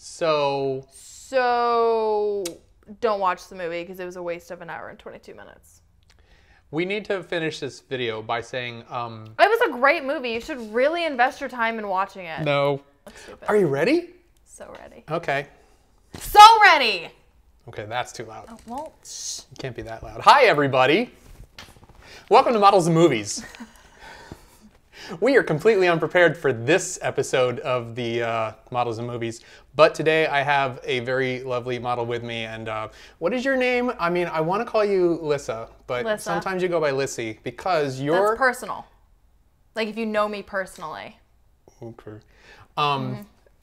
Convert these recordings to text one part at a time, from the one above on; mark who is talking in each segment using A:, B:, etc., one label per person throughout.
A: So
B: don't watch the movie because it was a waste of an hour and 22 minutes.
A: we need to finish this video by saying,
B: It was a great movie. You should really invest your time in watching it.
A: no.
B: That's stupid.
A: Are you ready?
B: So ready.
A: Okay.
B: So ready!
A: Okay, that's too loud.
B: Oh, well,
A: It can't be that loud. Hi, everybody. Welcome to Models and Movies. We are completely unprepared for this episode of the Models and Movies, but today I have a very lovely model with me. And what is your name? I mean, I want to call you Lissa, but
B: Lissa.
A: Sometimes you go by Lissy because you're...
B: That's personal. Like if you know me personally.
A: Okay.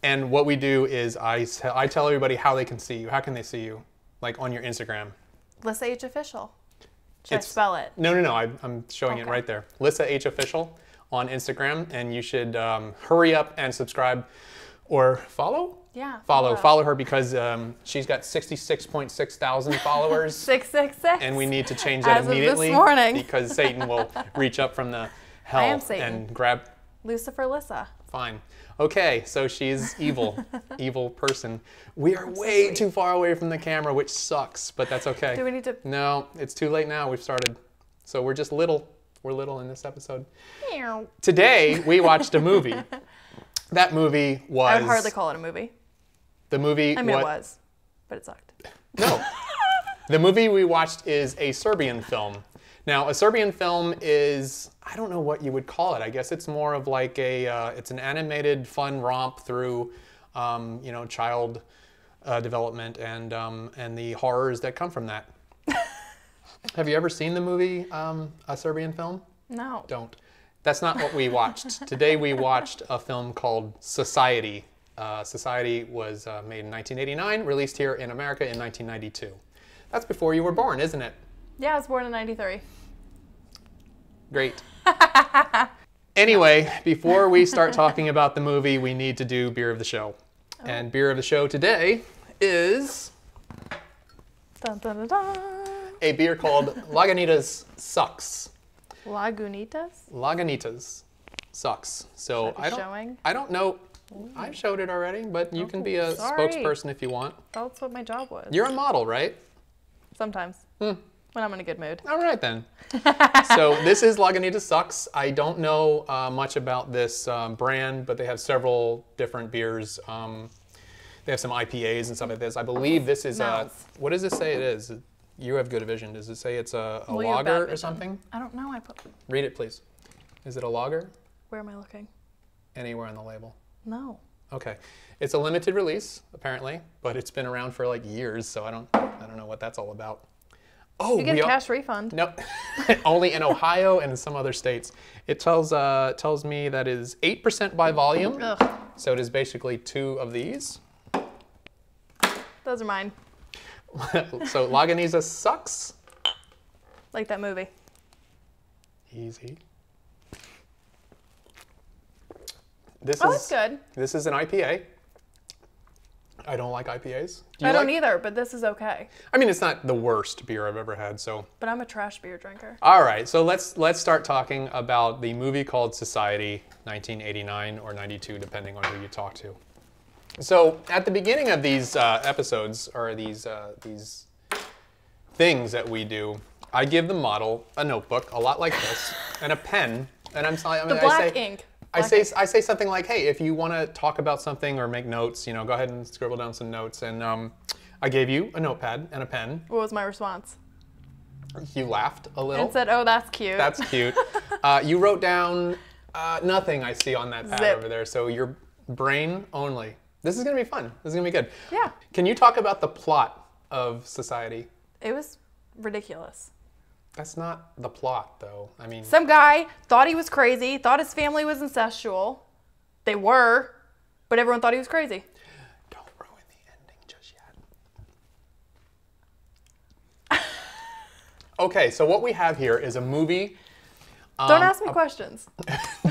A: And what we do is I tell everybody how they can see you. How can they see you? Like on your Instagram.
B: Lissa H Official. Should I spell it?
A: No. I'm showing it right there. Lissa H Official on Instagram, and you should hurry up and subscribe or follow.
B: Yeah.
A: Follow her because she's got 66.6 thousand followers.
B: 666.
A: And we need to change that
B: As of
A: immediately
B: this morning.
A: because Satan will reach up from the hell and grab.
B: Lucifer Lissa.
A: Fine. Okay, so she's evil, evil person. We are way too far away from the camera, which sucks, but that's okay.
B: Do we need to?
A: No, it's too late now. We've started. So we're just little. We're little in this episode.
B: Meow.
A: Today, we watched a movie. That movie was...
B: I would hardly call it a movie.
A: The movie...
B: I mean, it was, but it sucked.
A: No. The movie we watched is a Serbian film. Now, a Serbian film is... I don't know what you would call it. I guess it's more of like a... it's an animated, fun romp through, child development and the horrors that come from that. Have you ever seen the movie, a Serbian film?
B: No.
A: Don't. That's not what we watched. Today we watched a film called Society. Society was made in 1989, released here in America in 1992. That's before you were born, isn't it?
B: Yeah, I was born in 93.
A: Great. Anyway, before we start talking about the movie, we need to do Beer of the Show. Oh. And Beer of the Show today is...
B: Dun, dun, dun, dun.
A: A beer called Lagunitas Sucks.
B: Lagunitas?
A: Lagunitas Sucks. So I don't know. Ooh. I've showed it already, but you can be a spokesperson if you want.
B: That's what my job was.
A: You're a model, right?
B: Sometimes. When I'm in a good mood.
A: All right then. So this is Lagunitas Sucks. I don't know much about this brand, but they have several different beers. They have some IPAs and stuff like this. I believe this is what does it say it is? You have good vision. Does it say it's a lager or something?
B: I don't know.
A: Read it, please. Is it a lager?
B: Where am I looking?
A: Anywhere on the label.
B: No.
A: Okay. It's a limited release, apparently, but it's been around for like years, so I don't know what that's all about. Oh,
B: you get a cash refund.
A: No, only in Ohio and in some other states. It tells me that is 8% by volume.
B: Ugh.
A: So it is basically 2 of these.
B: Those are mine.
A: So Lagunitas Sucks.
B: Like that movie.
A: Easy.
B: That's good.
A: This is an IPA. I don't like IPAs.
B: I don't either, but this is okay.
A: I mean, it's not the worst beer I've ever had, so.
B: But I'm a trash beer drinker.
A: All right, so let's start talking about the movie called Society, 1989 or 92, depending on who you talk to. So at the beginning of these episodes, or these things that we do, I give the model a notebook, a lot like this, and a pen, and I say something like, hey, if you want to talk about something or make notes, go ahead and scribble down some notes. And I gave you a notepad and a pen.
B: What was my response?
A: You laughed a little.
B: And said, oh, that's cute.
A: That's cute. You wrote down nothing I see on that pad over there. So your brain only. This is going to be fun. This is going to be good.
B: Yeah.
A: Can you talk about the plot of Society?
B: It was ridiculous.
A: That's not the plot, though. I mean...
B: Some guy thought he was crazy, thought his family was incestual. They were, but everyone thought he was crazy.
A: Don't ruin the ending just yet. Okay, so what we have here is a movie...
B: Don't ask me questions.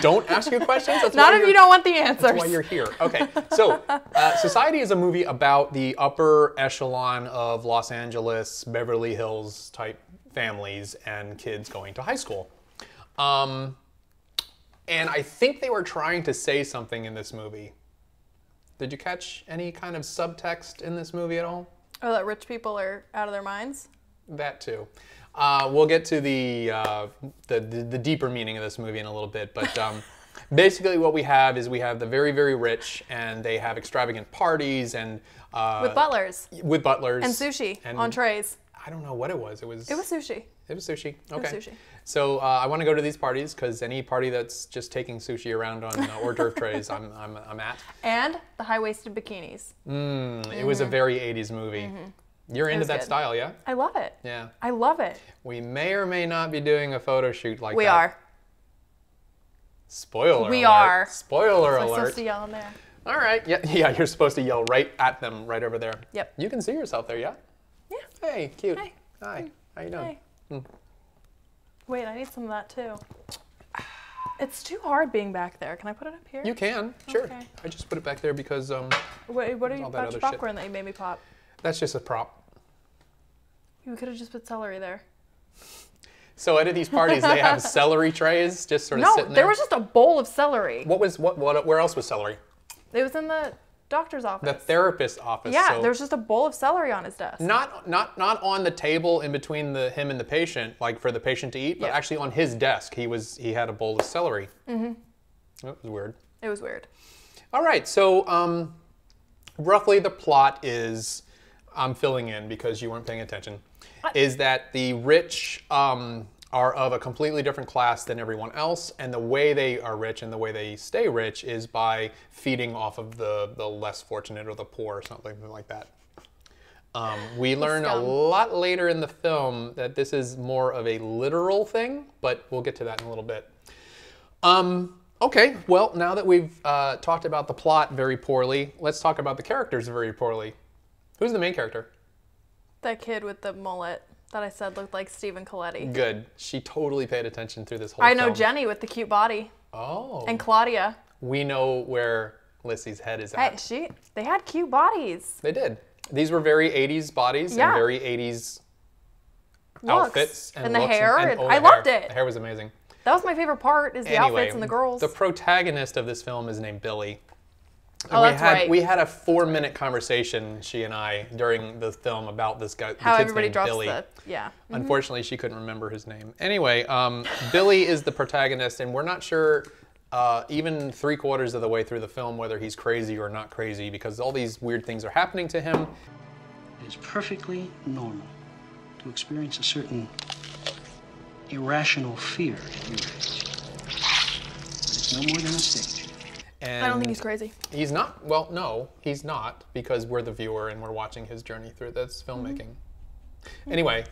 A: Don't ask you questions? That's
B: not if you don't want the answers.
A: That's why you're here. Okay, so Society is a movie about the upper echelon of Los Angeles, Beverly Hills type families and kids going to high school. And I think they were trying to say something in this movie. Did you catch any kind of subtext in this movie at all?
B: Oh, that rich people are out of their minds?
A: That too. We'll get to the deeper meaning of this movie in a little bit, but basically what we have is we have the very, very rich, and they have extravagant parties and
B: With butlers.
A: with butlers
B: And sushi
A: and
B: on trays.
A: I don't know what it was. It was
B: sushi.
A: It was sushi. Okay.
B: It was sushi.
A: So I want to go to these parties because any party that's just taking sushi around on hors d'oeuvre trays, I'm at.
B: And the high-waisted bikinis.
A: It was a very 80s movie. You're into that
B: good.
A: style, yeah?
B: I love it.
A: Yeah.
B: I love it.
A: We may or may not be doing a photo shoot like that.
B: We are.
A: Spoiler
B: We
A: alert.
B: are.
A: Spoiler
B: I'm
A: alert.
B: supposed to yell in there.
A: All right. Yeah, you're supposed to yell right at them right over there.
B: Yep.
A: You can see yourself there, yeah?
B: Yeah.
A: Hey, cute.
B: Hey.
A: Hi. How you doing?
B: Hey. Wait, I need some of that too. It's too hard being back there. Can I put it up here?
A: You can, sure.
B: Okay.
A: I just put it back there because
B: What are you
A: all that
B: about
A: other
B: your
A: shit.
B: popcorn that you made me pop?
A: that's just a prop.
B: You could have just put celery there.
A: So at these parties, they have celery trays just sort of
B: No,
A: sitting there.
B: there was just a bowl of celery.
A: Where else was celery?
B: It was in the doctor's office.
A: The therapist's office.
B: Yeah,
A: so
B: there was just a bowl of celery on his desk.
A: not on the table in between him and the patient, like for the patient to eat, but
B: Yeah.
A: actually on his desk, he had a bowl of celery. That was weird.
B: It was weird.
A: All right, so roughly the plot is, I'm filling in because you weren't paying attention, is that the rich are of a completely different class than everyone else, and the way they are rich and the way they stay rich is by feeding off of the less fortunate or the poor or something like that. We learn a lot later in the film that this is more of a literal thing, but we'll get to that in a little bit. Okay, well, now that we've talked about the plot very poorly, let's talk about the characters very poorly. Who's the main character?
B: That kid with the mullet that I said looked like Stephen Coletti.
A: Good. She totally paid attention through this whole
B: I know
A: film.
B: Jenny with the cute body.
A: Oh.
B: And Claudia.
A: We know where Lissy's head is at.
B: Hey, they had cute bodies.
A: They did. These were very 80s bodies
B: Yeah.
A: and very 80s
B: Looks.
A: outfits.
B: And the
A: looks
B: hair.
A: and
B: I loved it.
A: The hair was amazing.
B: That was my favorite part, is the outfits and the girls.
A: The protagonist of this film is named Billy.
B: Oh, that's right.
A: We had a 4-minute conversation, she and I, during the film about this guy.
B: How
A: the kid's
B: everybody
A: named
B: drops
A: Billy.
B: yeah.
A: Unfortunately, she couldn't remember his name. Anyway, Billy is the protagonist, and we're not sure even 3/4 of the way through the film whether he's crazy or not crazy, because all these weird things are happening to him.
C: It is perfectly normal to experience a certain irrational fear at your age. But it's no more than a stage.
A: And
B: I don't think he's crazy.
A: He's not. Well, no, he's not, because we're the viewer and we're watching his journey through this filmmaking. Anyway,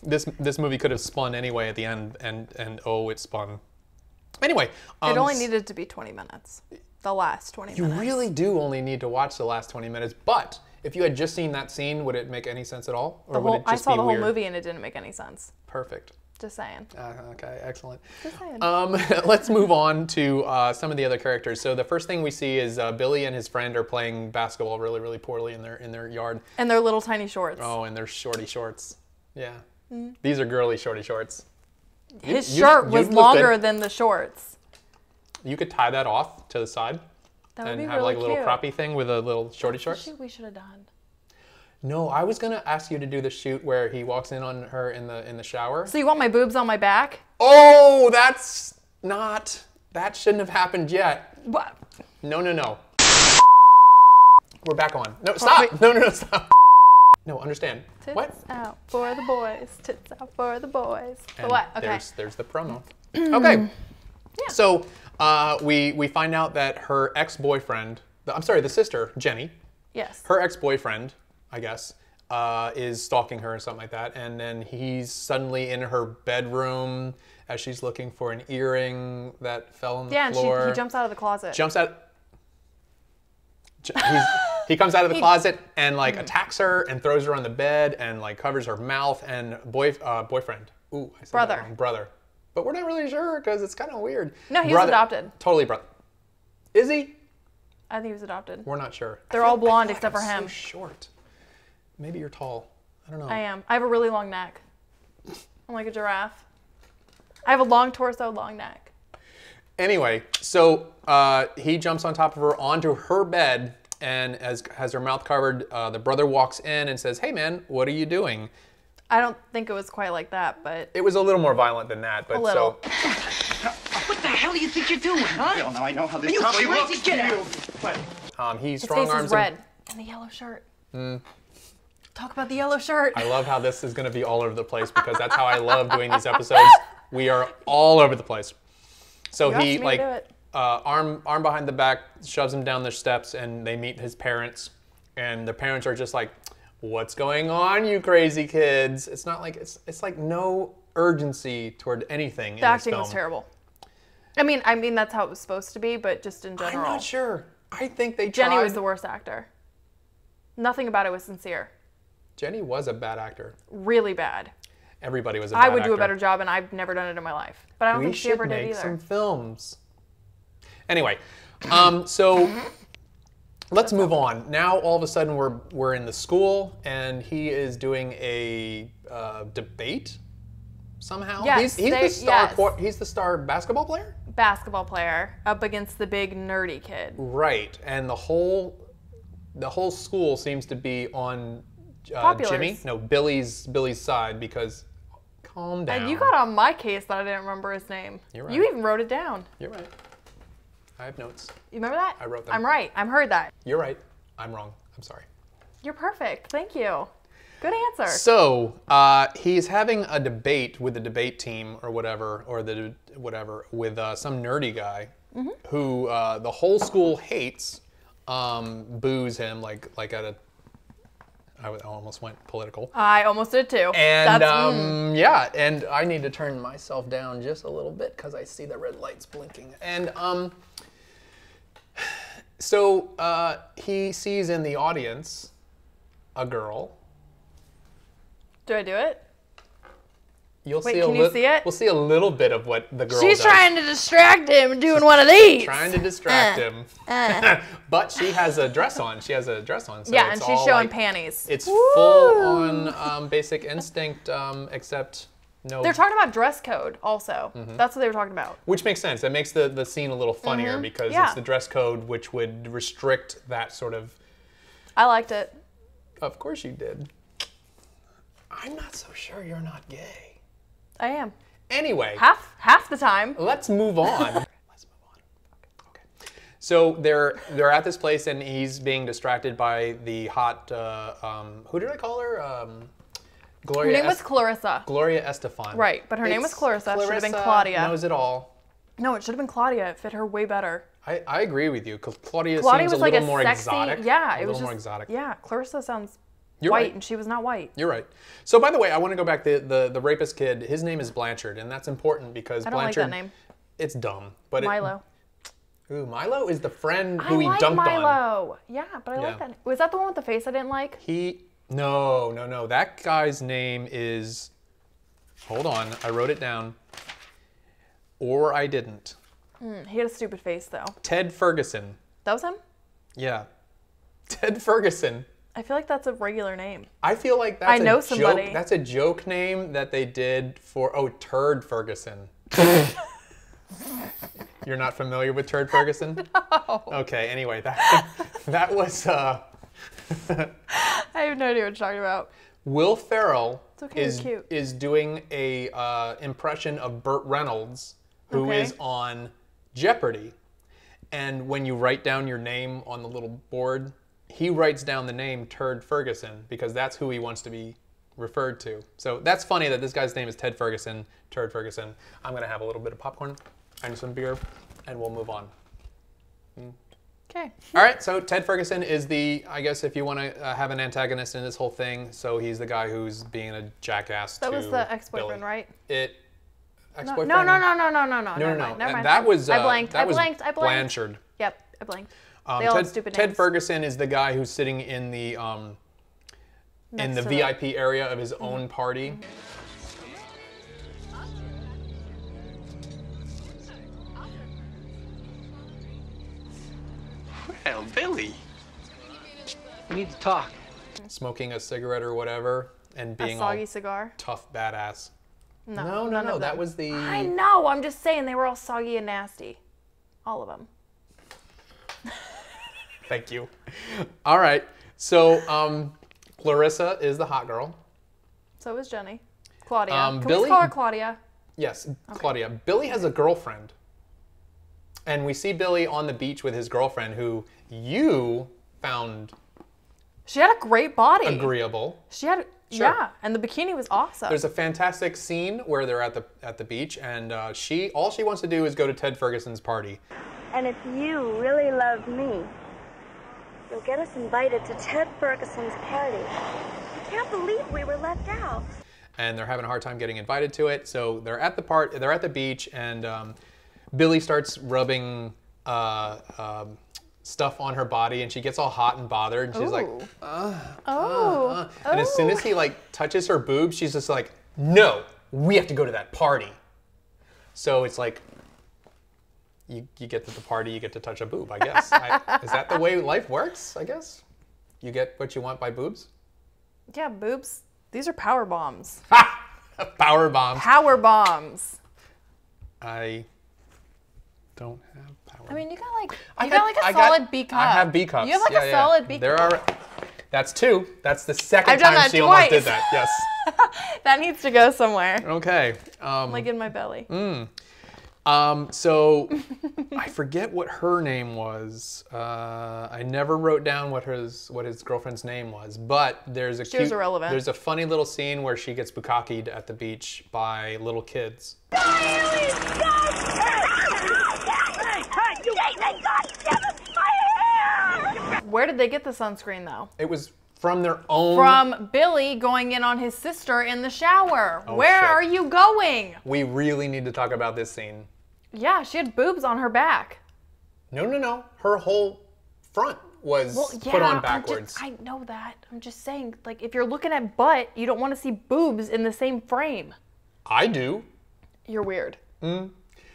A: this movie could have spun anyway at the end, and oh, it spun. Anyway,
B: It only needed to be 20 minutes. The last 20
A: you
B: minutes.
A: really do only need to watch the last 20 minutes. But if you had just seen that scene, would it make any sense at all, or would it
B: I
A: just
B: saw
A: be
B: the whole
A: weird?
B: movie and it didn't make any sense.
A: Perfect.
B: Just saying.
A: Okay, excellent.
B: Just saying.
A: Let's move on to some of the other characters. So the first thing we see is Billy and his friend are playing basketball really, really poorly in their yard.
B: And their little tiny shorts.
A: Oh, and they're shorty shorts. Yeah. These are girly shorty shorts.
B: His shirt was longer than the shorts.
A: You could tie that off to the side
B: That would
A: and
B: be
A: have
B: really
A: like a little
B: cute.
A: croppy thing with a little shorty shorts.
B: Shoot, we should have done.
A: No, I was gonna ask you to do the shoot where he walks in on her in the shower.
B: So you want my boobs on my back?
A: Oh, that's not. That shouldn't have happened yet.
B: What?
A: No. We're back on. No, stop.
B: wait.
A: No, stop. No, understand.
B: Tits
A: What?
B: out for the boys. Tits out for the boys.
A: And
B: What? Okay.
A: There's the promo. Okay. So we find out that her ex-boyfriend, the sister, Jenny,
B: Yes.
A: her ex-boyfriend, I guess, is stalking her or something like that. And then he's suddenly in her bedroom as she's looking for an earring that fell on the
B: Yeah, and
A: floor.
B: he jumps out of the closet.
A: Jumps out. He comes out of the closet and like attacks her and throws her on the bed and like covers her mouth and boyfriend. Ooh, I said
B: Brother.
A: that wrong. Brother. But we're not really sure because it's kind of weird.
B: No, he was adopted.
A: Totally brother. Is he?
B: I think he was adopted.
A: We're not sure.
B: They're all blonde
A: I feel
B: except
A: like
B: for
A: I'm
B: him.
A: So short. Maybe you're tall. I don't know.
B: I am. I have a really long neck. I'm like a giraffe. I have a long torso, long neck.
A: Anyway, so he jumps on top of her onto her bed, and has her mouth covered. The brother walks in and says, "Hey, man, what are you doing?"
B: I don't think it was quite like that, but
A: It was a little more violent than that, but
B: A little.
A: so
C: What the hell do you think you're doing, huh?
D: Hell, now I know how this
C: Are you
D: probably
C: crazy?
D: looks
C: Get
D: to
C: out.
D: you.
A: he
B: his
A: strong
B: face
A: arms
B: is
A: him.
B: red. And the yellow shirt. Talk about the yellow shirt.
A: I love how this is going to be all over the place because that's how I love doing these episodes. We are all over the place. So
B: You
A: he
B: asked me to do it.
A: arm behind the back, shoves him down the steps, and they meet his parents. And the parents are just like, "What's going on, you crazy kids?" It's not like it's like no urgency toward anything.
B: The acting was terrible. I mean that's how it was supposed to be, but just in
A: I'm
B: general.
A: not sure. I think they
B: Jenny
A: tried.
B: was the worst actor. Nothing about it was sincere.
A: Jenny was a bad actor.
B: Really bad.
A: Everybody was a bad
B: I
A: actor.
B: would do a better job, and I've never done it in my life. But I don't
A: We
B: think she
A: should
B: ever did
A: make
B: either.
A: some films. Anyway, so let's move on. Now all of a sudden we're in the school, and he is doing a debate somehow.
B: Yes,
A: he's the star.
B: yes.
A: He's the star basketball player.
B: Basketball player up against the big nerdy kid.
A: Right, and the whole school seems to be on
B: Populars.
A: Billy's side because. Calm down.
B: And you got on my case that I didn't remember his name.
A: You're right.
B: You even wrote it down.
A: You're right. I have notes.
B: You remember that?
A: I wrote them.
B: I'm right. I've heard that.
A: You're right. I'm wrong. I'm sorry.
B: You're perfect. Thank you. Good answer.
A: So he's having a debate with the debate team or whatever, with some nerdy guy who the whole school hates, boos him like at a. I almost went political.
B: I almost did too.
A: And
B: That's,
A: yeah, and I need to turn myself down just a little bit because I see the red lights blinking. And so he sees in the audience a girl.
B: Do I do it?
A: You'll
B: Wait,
A: see
B: can you see it?
A: We'll see a little bit of what the girl
B: She's
A: does.
B: trying to distract him doing one of these.
A: Trying to distract him. But she has a dress on. She has a dress on. So
B: Yeah,
A: it's
B: and she's
A: all
B: showing
A: like,
B: panties.
A: It's full on Basic Instinct, except no.
B: They're talking about dress code also.
A: Mm-hmm.
B: That's what they were talking about.
A: Which makes sense. That makes the scene a little funnier because
B: Yeah.
A: it's the dress code which would restrict that sort of.
B: I liked it.
A: Of course you did. I'm not so sure you're not gay.
B: I am.
A: Anyway.
B: Half the time.
A: Let's move on. Okay. So they're at this place and he's being distracted by the hot. Who did I call her? Gloria.
B: Her name was Clarissa.
A: Gloria Estefan.
B: Right, but her name was Clarissa. Should have been Claudia.
A: Knows it all.
B: No, it should have been Claudia. It fit her way better.
A: I agree with you. Claudia
B: Claudia
A: seems
B: was
A: a
B: like
A: little
B: a
A: more
B: sexy.
A: exotic.
B: Yeah,
A: a
B: it was
A: little more
B: just,
A: exotic.
B: Yeah, Clarissa sounds
A: You're
B: white,
A: right.
B: and she was not white.
A: You're right. So by the way, I want to go back to the rapist kid. His name is Blanchard, and that's important because
B: I don't
A: Blanchard.
B: like that name.
A: It's dumb, but
B: Milo.
A: Milo is the friend who
B: I
A: he
B: like
A: dumped on.
B: Milo. Yeah, but I
A: Yeah.
B: like that. Was that the one with the face I didn't like?
A: No. That guy's name is. Hold on, I wrote it down. Or I didn't.
B: He had a stupid face though.
A: Ted Ferguson.
B: That was him?
A: Yeah. Ted Ferguson.
B: I feel like that's a regular name.
A: I feel like that's
B: I know
A: a
B: somebody.
A: joke. That's a joke name that they did for Turd Ferguson. You're not familiar with Turd Ferguson?
B: No.
A: Okay, anyway, that was
B: I have no idea what you're talking about.
A: Will Ferrell
B: okay,
A: is
B: you're cute.
A: is doing a impression of Burt Reynolds, who
B: Okay.
A: is on Jeopardy. And when you write down your name on the little board, he writes down the name Turd Ferguson because that's who he wants to be referred to. So that's funny that this guy's name is Ted Ferguson, Turd Ferguson. I'm going to have a little bit of popcorn and some beer, and we'll move on.
B: Okay.
A: All right, so Ted Ferguson is I guess if you want to have an antagonist in this whole thing, so he's the guy who's being a jackass
B: That
A: to
B: was the ex-boyfriend,
A: Billy.
B: right?
A: Ex-boyfriend?
B: No.
A: No.
B: Never mind.
A: That was
B: I blanked.
A: that
B: I
A: was
B: blanked.
A: Blanchard.
B: Yep, I blanked. They all have stupid
A: Ted
B: names.
A: Ferguson is the guy who's sitting in the
B: Next to the-
A: VIP area of his own party.
D: Well, Billy.
C: We need to talk.
A: Smoking a cigarette or whatever, and
B: A
A: being all
B: soggy cigar.
A: tough badass.
B: No, none
A: No.
B: of
A: That
B: them.
A: was the.
B: I know. I'm just saying they were all soggy and nasty. All of them.
A: Thank you. All right. So Clarissa is the hot girl.
B: So is Jenny. Claudia. Can we
A: Billy-
B: just call her Claudia?
A: Yes, Claudia. Billy has a girlfriend. And we see Billy on the beach with his girlfriend, who you found
B: She had a great body.
A: agreeable.
B: She had,
A: Sure.
B: yeah, and the bikini was awesome.
A: There's a fantastic scene where they're at the beach, and all she wants to do is go to Ted Ferguson's party.
E: And if you really love me, you'll get us invited to Ted Ferguson's party. I can't believe we were left out.
A: And they're having a hard time getting invited to it. So they're at the beach, and Billy starts rubbing stuff on her body, and she gets all hot and bothered, and she's like, and as soon as he like touches her boobs, she's just like, no, we have to go to that party. So it's like, you get to the party, you get to touch a boob, I guess. Is that the way life works, I guess? You get what you want by boobs?
B: Yeah, boobs. These are power bombs.
A: Power bombs.
B: Power bombs.
A: I don't have power.
B: I mean, you got like a solid B cup.
A: I have B cups.
B: You have like a solid B cup.
A: That's two. That's the second
B: I've done
A: time
B: that
A: she almost did
B: twice.
A: that. Yes.
B: That needs to go somewhere.
A: Okay.
B: Like in my belly.
A: So I forget what her name was. I never wrote down what his girlfriend's name was, but there's a
B: She was irrelevant.
A: There's a funny little scene where she gets bukkakied at the beach by little kids.
B: Where did they get the sunscreen though?
A: It was from their own.
B: From Billy going in on his sister in the shower.
A: Oh,
B: Where
A: shit.
B: are you going?
A: We really need to talk about this scene.
B: Yeah, she had boobs on her back.
A: No. Her whole front was put on backwards.
B: I know that. I'm just saying, like, if you're looking at butt, you don't want to see boobs in the same frame.
A: I do.
B: You're weird.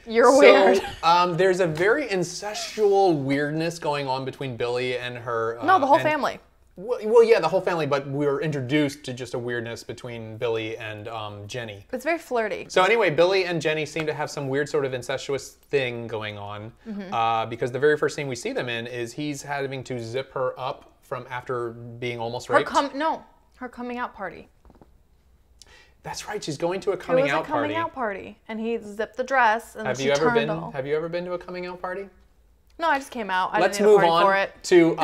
B: You're weird.
A: So there's a very incestual weirdness going on between Billy and her.
B: No, the whole family.
A: Well, yeah, the whole family, but we were introduced to just a weirdness between Billy and Jenny.
B: It's very flirty.
A: So anyway, Billy and Jenny seem to have some weird sort of incestuous thing going on, because the very first scene we see them in is he's having to zip her up from after being almost raped.
B: Her coming out party.
A: That's right, she's going to a coming out party.
B: It was a coming out party, and he zipped the dress, and
A: Have
B: she
A: you ever
B: turned
A: been?
B: all.
A: Have you ever been to a coming out party?
B: No, I just came out. I
A: Let's
B: didn't need
A: move
B: a party for
A: on
B: it.
A: to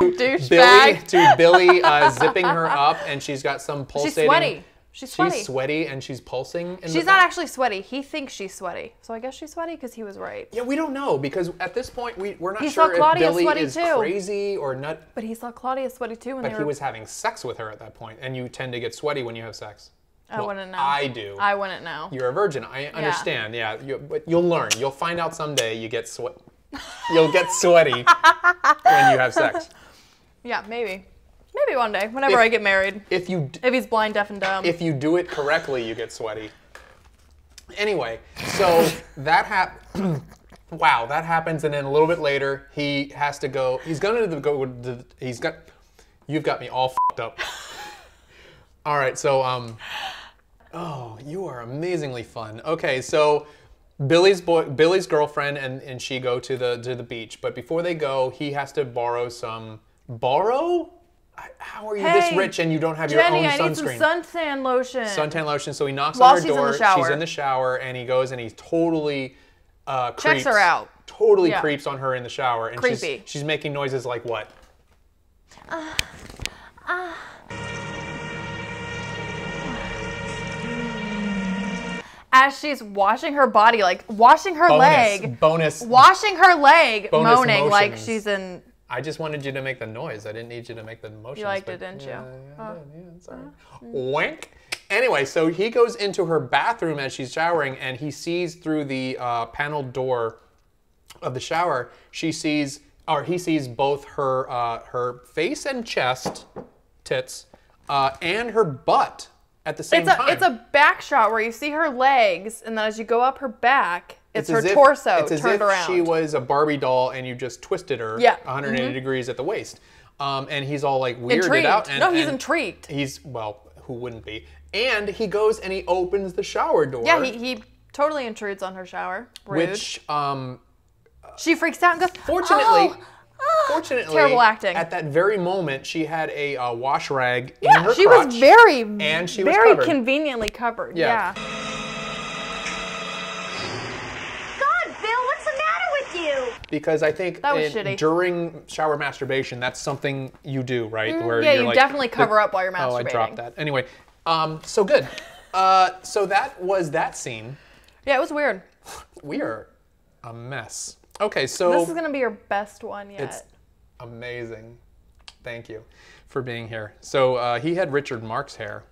B: Douchebag.
A: Billy zipping her up, and she's got some pulsating.
B: She's sweaty. She's sweaty.
A: She's sweaty and she's pulsing.
B: She's not actually sweaty. He thinks she's sweaty. So I guess she's sweaty because he was right.
A: Yeah, we don't know because at this point we're not
B: He saw
A: sure if
B: Claudia
A: Billy
B: sweaty
A: is
B: too.
A: crazy or not.
B: But he saw Claudia sweaty too when
A: But
B: they
A: he
B: were...
A: was having sex with her at that point, and you tend to get sweaty when you have sex.
B: I wouldn't know.
A: I do.
B: I wouldn't know.
A: You're a virgin. I understand. Yeah, but you'll learn. You'll find out someday. You'll get sweaty when you have sex.
B: Yeah, maybe. Maybe one day, whenever I get married.
A: If
B: he's blind, deaf, and dumb.
A: If you do it correctly, you get sweaty. Anyway, so that wow, that happens, and then a little bit later, he has to go. He's gonna go. You've got me all fucked up. All right, so oh, you are amazingly fun. Okay, so Billy's girlfriend and she go to the beach, but before they go, he has to borrow some. Borrow? How are you this rich and you don't have
B: Jenny,
A: your own sunscreen?
B: I need some suntan lotion.
A: Suntan lotion. So he knocks
B: While
A: on her
B: she's in
A: door.
B: the shower.
A: She's in the shower, and he goes and he totally
B: Checks her out.
A: Totally creeps on her in the shower, and
B: Creepy.
A: she's making noises like what?
B: As she's washing her body, like washing her leg.
A: Bonus.
B: Washing her leg,
A: Bonus
B: moaning like
A: emotions.
B: she's in.
A: I just wanted you to make the noise. I didn't need you to make the motions.
B: You liked
A: but-
B: it, didn't you?
A: Yeah, I did. Yeah, it's all right. Wink. Anyway, so he goes into her bathroom as she's showering, and he sees through the paneled door of the shower. He sees both her face and chest, tits, and her butt at the same time.
B: It's a back shot where you see her legs, and then as you go up her back, it's her
A: as if-
B: torso
A: it's as
B: turned
A: if
B: around.
A: she was a Barbie doll and you just twisted her 180 degrees at the waist. And he's all like weirded
B: Intrigued.
A: out.
B: He's intrigued.
A: Well, who wouldn't be? And he goes and he opens the shower door.
B: Yeah, he Totally intrudes on her shower. Rude.
A: Which,
B: she freaks out and goes,
A: fortunately,
B: terrible acting.
A: at that very moment, she had a wash rag in
B: Yeah,
A: her
B: she
A: crotch.
B: was very,
A: and she was
B: very
A: covered.
B: conveniently covered.
A: Yeah.
B: Yeah.
E: God, Bill, what's the matter with you?
A: Because I think
B: That was shitty.
A: during shower masturbation, that's something you do, right? Where
B: yeah,
A: you're
B: you
A: like,
B: definitely cover up while you're
A: Oh, I
B: masturbating.
A: dropped that. Anyway, so good. So that was that scene.
B: Yeah, it was weird.
A: We are a mess. Okay, so
B: This is going to be your best one yet.
A: it's amazing. Thank you for being here. So he had Richard Marx hair.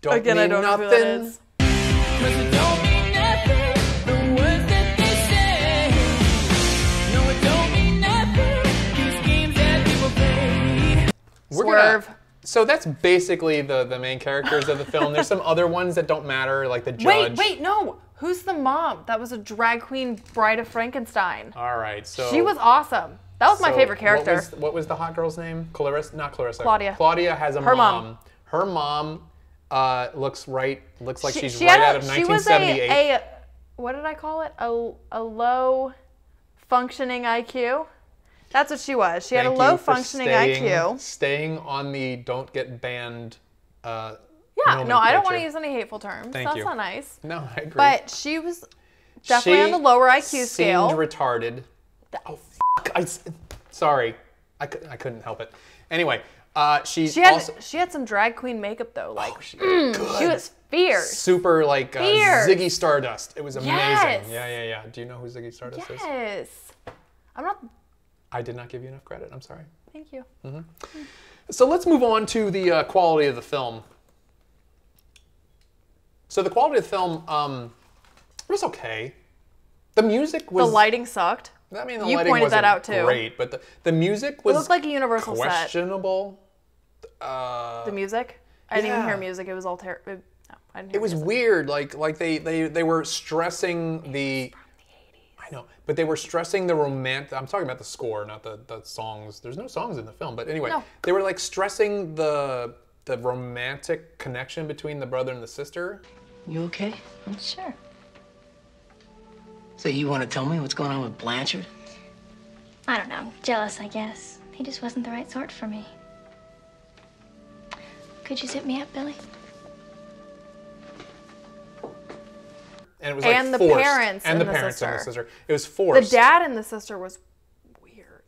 A: Don't
B: Again, I
A: mean
B: don't know
A: nothing.
B: who that is.
F: Cause it don't mean nothing, the words that they say. No, it don't mean nothing, these games that people play.
A: We're
B: Swerve.
A: So that's basically the main characters of the film. There's some other ones that don't matter, like the judge.
B: Wait, no. Who's the mom? That was a drag queen Bride of Frankenstein.
A: All right, so
B: She was awesome. That was my
A: so
B: favorite character.
A: What was the hot girl's name? Clarissa? Not Clarissa.
B: Claudia.
A: Claudia has a
B: Her
A: mom.
B: mom.
A: Her mom looks like she's
B: she
A: right
B: had
A: out of
B: she was
A: 1978.
B: a what did I call it? A low functioning IQ. That's what she was. She had a
A: Thank
B: low
A: you for
B: functioning
A: staying,
B: IQ.
A: Staying on the don't get banned.
B: Yeah, no, I don't want to
A: nomenclature.
B: use any hateful terms.
A: Thank
B: That's
A: you.
B: not nice.
A: No, I agree.
B: But she was definitely on the lower IQ scale.
A: Seemed retarded. Oh fuck! Sorry, I couldn't help it. Anyway, she
B: had some drag queen makeup though. Like
A: she
B: was fierce.
A: super like
B: Fierce.
A: Ziggy Stardust. It was amazing.
B: Yes.
A: Yeah. Do you know who Ziggy Stardust is?
B: Yes. I'm not.
A: I did not give you enough credit. I'm sorry.
B: Thank you.
A: So let's move on to the quality of the film. So the quality of the film was okay. The music was.
B: The lighting sucked.
A: I mean, the
B: You
A: lighting
B: pointed
A: wasn't
B: that out, too.
A: great, but the music was
B: It looked like a Universal set.
A: questionable.
B: The music. I didn't even
A: yeah.
B: hear music. It was all terrible. No, I didn't hear
A: It was
B: music.
A: weird. Like they were stressing the. I know, but they were stressing the romantic. I'm talking about the score, not the songs. There's no songs in the film, but anyway,
B: No.
A: they were like stressing the romantic connection between the brother and the sister.
C: You okay?
G: Sure.
C: So you want to tell me what's going on with Blanchard?
G: I don't know. Jealous, I guess. He just wasn't the right sort for me. Could you zip me up, Billy?
A: And it was like
B: And the
A: forced.
B: parents
A: and the
B: and the
A: parents and the
B: sister.
A: sister. It was
B: The
A: forced.
B: dad and the sister was weird.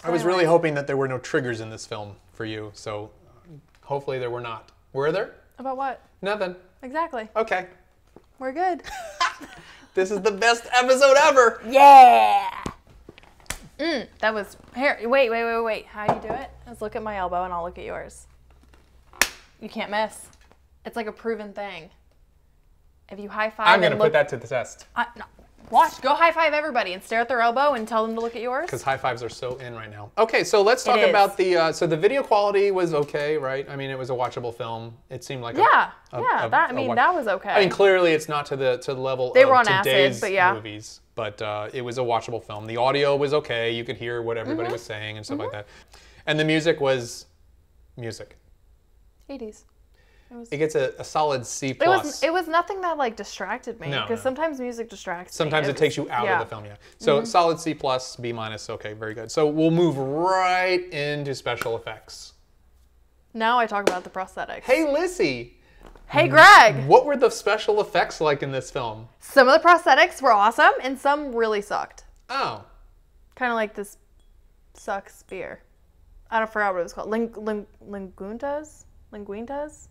A: I was really hoping that there were no triggers in this film for you, so hopefully there were not. Were there?
B: About what?
A: Nothing.
B: Exactly.
A: Okay.
B: We're good.
A: This is the best episode ever.
B: Yeah. That was here. Wait. How do you do it? Let's look at my elbow and I'll look at yours. You can't miss. It's like a proven thing. If you high five,
A: I'm gonna
B: and
A: put
B: look,
A: that to the test
B: no. Watch. Go high five everybody and stare at their elbow and tell them to look at yours.
A: because high fives are so in right now. Okay, so let's talk
B: It is.
A: about the. So the video quality was okay, right? I mean, it was a watchable film. It seemed like
B: Yeah.
A: a
B: That was okay.
A: I mean, clearly it's not to the level
B: They
A: of
B: were on acid,
A: today's
B: but yeah.
A: movies, but it was a watchable film. The audio was okay. You could hear what
B: Mm-hmm.
A: everybody was saying and stuff like that, and the music was music.
B: 80s.
A: It gets a solid C plus.
B: It was nothing that like distracted me
A: No,
B: because
A: no.
B: sometimes music distracts me.
A: Sometimes it takes you out of the film, yeah. So
B: Mm-hmm.
A: solid C plus, B minus, okay, very good. So we'll move right into special effects.
B: Now I talk about the prosthetics.
A: Hey, Lissy,
B: Hey, Greg.
A: what were the special effects like in this film?
B: Some of the prosthetics were awesome and some really sucked.
A: Oh,
B: Kind of like this suck spear. I don't forget what it was called. Linguintas? Linguintas?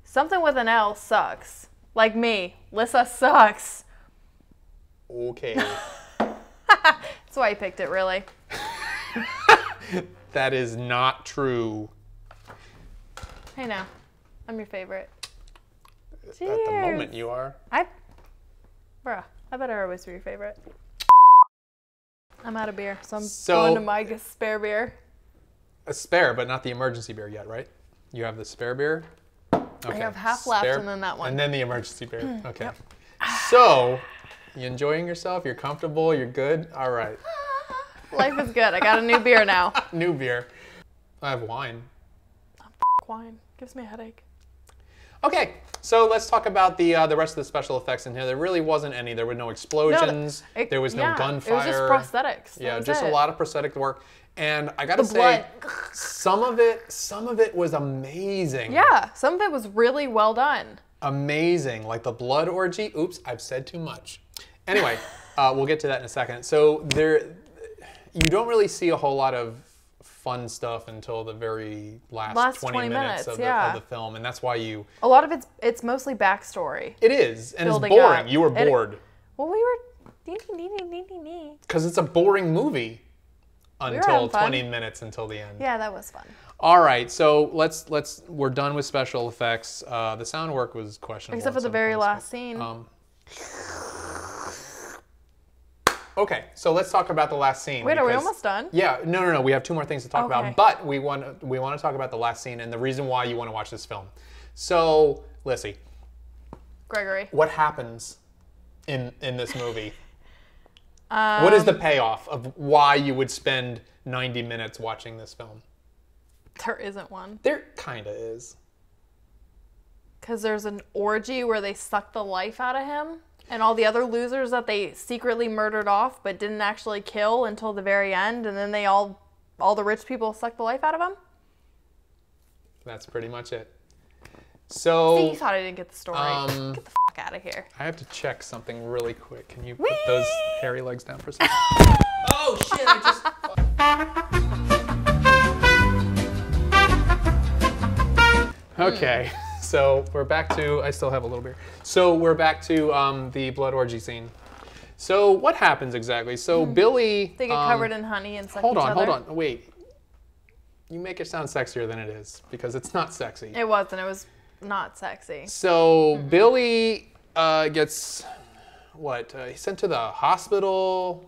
B: Something with an L sucks. Like me. Lissa sucks.
A: okay.
B: That's why I picked it, really.
A: That is not true.
B: Hey now. I'm your favorite.
A: At the moment, you are.
B: I better always be your favorite. I'm out of beer, so I'm going to my spare beer.
A: A spare, but not the emergency beer yet, right? You have the spare beer? Okay.
B: I have half left
A: Spare-
B: and then that one.
A: And then the emergency beer. Okay. So, you enjoying yourself? You're comfortable? You're good? All right.
B: Life is good. I got a new beer now.
A: New beer. I have wine.
B: Wine. Gives me a headache.
A: Okay, so let's talk about the rest of the special effects in here. There really wasn't any. There were no explosions. There was no gunfire.
B: It was just prosthetics.
A: Yeah,
B: That was
A: just a
B: it.
A: lot of prosthetic work. And I gotta
B: The
A: say,
B: blood.
A: some of it was amazing.
B: Yeah, some of it was really well done.
A: Amazing, like the blood orgy. Oops, I've said too much. Anyway, we'll get to that in a second. So you don't really see a whole lot of fun stuff until the very last 20 minutes of the film, and that's why
B: A lot of it's mostly backstory.
A: it is, and it's
B: Building
A: boring.
B: up.
A: You were bored
B: Well, we were
A: because it's a boring movie
B: having
A: until
B: fun.
A: 20 minutes until the end.
B: Yeah, that was fun.
A: All right, so we're done with special effects. The sound work was questionable.
B: Except for
A: at
B: the
A: some
B: very
A: points,
B: last scene.
A: Okay, so let's talk about the last scene.
B: Wait, are we
A: because-
B: almost done?
A: Yeah, no. We have two more things to talk
B: Okay.
A: about, but we want to talk about the last scene and the reason why you want to watch this film. So, Lissy,
B: Gregory.
A: what happens in this movie? What is the payoff of why you would spend 90 minutes watching this film?
B: There isn't one.
A: There kind of is.
B: Because there's an orgy where they suck the life out of him, and all the other losers that they secretly murdered off but didn't actually kill until the very end, and then they all the rich people suck the life out of him.
A: That's pretty much it. So,
B: See, you thought I didn't get the story. Get the fuck out of here.
A: I have to check something really quick. Can you put
B: Whee!
A: those hairy legs down for a second? Oh shit! I just. Okay, so we're back to. I still have a little beer. So we're back to the blood orgy scene. So what happens exactly? So Billy.
B: They get covered in honey and suck
A: Hold
B: each
A: on,
B: other.
A: hold on, wait. You make it sound sexier than it is because it's not sexy.
B: It wasn't. It was not sexy.
A: So Billy gets he's sent to the hospital